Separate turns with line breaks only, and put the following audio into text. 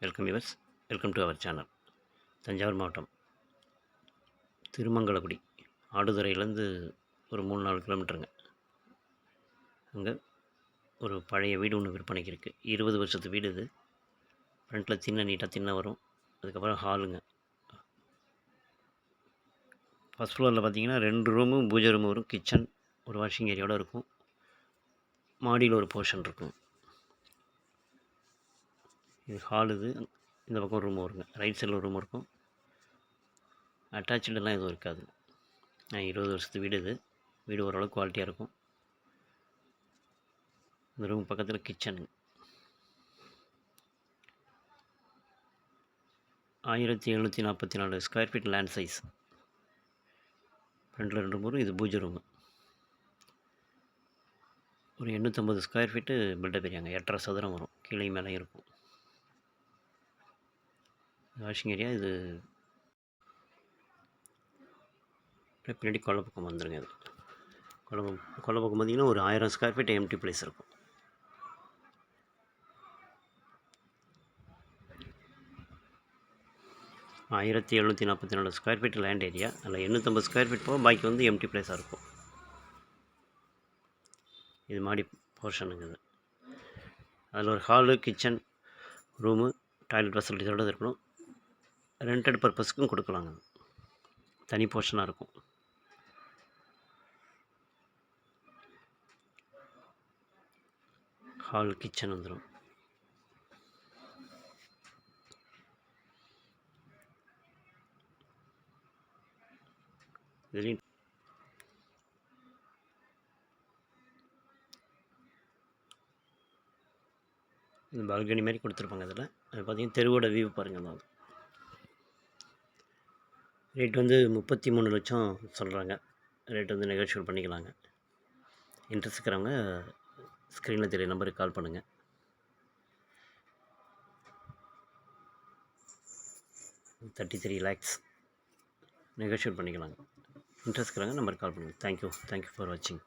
Welcome yours, welcome to our channel. Thanjavur மாவட்டம் திருமங்கலக்குடி ஆடுதுறையிலேருந்து ஒரு 3-4 கிலோமீட்டருங்க. அங்கே ஒரு பழைய வீடு ஒன்று விற்பனைக்கு இருக்குது. 20 வருஷத்து வீடு இது. ஃப்ரண்ட்டில் நீட்டாக திண்ணை வரும். அதுக்கப்புறம் ஹாலுங்க. ஃபஸ்ட் ஃப்ளோரில் பார்த்தீங்கன்னா 2 ரூமும் பூஜை ரூம் வரும், கிச்சன், ஒரு வாஷிங் ஏரியாவோடு இருக்கும். மாடியில் ஒரு போர்ஷன் இருக்கும். இது ஹால். இது இந்த பக்கம் ரூம் வருங்க. ரைட் சைடில் ஒரு ரூம் இருக்கும். அட்டாச்செல்லாம் எதுவும் இருக்காது. 20 வருஷத்து வீடு இது. வீடு ஓரளவுக்கு குவாலிட்டியாக இருக்கும். இந்த ரூம் பக்கத்தில் கிச்சனுங்க. 1744 ஸ்கொயர் ஃபீட் லேண்ட் சைஸ். ஃப்ரண்ட்டில் 2 ரூம் வரும். இது பூஜை ரூமு. ஒரு 850 ஸ்கொயர் ஃபீட்டு பில்டப் ஏரியாங்க. 8.5 சதுரம் வரும். கீழே மேலே இருக்கும். Washing area. இது பின்னாடி கொல்லை பக்கம் வந்துடுங்க. அது கொல்லை பக்கம் பார்த்திங்கன்னா ஒரு 1000 ஸ்கொயர் ஃபீட் எம்டி பிளேஸ் இருக்கும். ஆயிரத்தி 1744 ஸ்கொயர் ஃபீட் லேண்ட் ஏரியா. அதில் 850 ஸ்கொயர் ஃபீட் போக பாக்கி வந்து எம்டி பிளேஸாக இருக்கும். இது மாடி போர்ஷனுங்க. இது அதில் ஒரு ஹாலு, கிச்சன், ரூமு, டாய்லெட் ஃபெசிலிட்டிஸோடு இருக்கணும். ரெண்டட் பர்பஸ்க்கும் கொடுக்கலாங்க. தனி போர்ஷனாக இருக்கும். ஹால், கிச்சன் வந்துடும். இதுலேயும் இந்த பால்கனி மாதிரி கொடுத்துருப்பாங்க. அதில் அது பார்த்திங்கன்னா தெருவோட வியூ பாருங்கள். தான் ரேட் வந்து 33 லட்சம் சொல்கிறாங்க. ரேட் வந்து நெகோஷியேட் பண்ணிக்கலாங்க. இன்ட்ரெஸ்ட் இருக்கிறவங்க ஸ்க்ரீனில் தெரிய நம்பருக்கு கால் பண்ணுங்கள். 33 lakhs நெகோஷியேட் பண்ணிக்கலாங்க. இன்ட்ரெஸ்ட் இருக்கிறவங்க நம்பருக்கு கால் பண்ணுங்கள். தேங்க்யூ ஃபார் வாட்சிங்.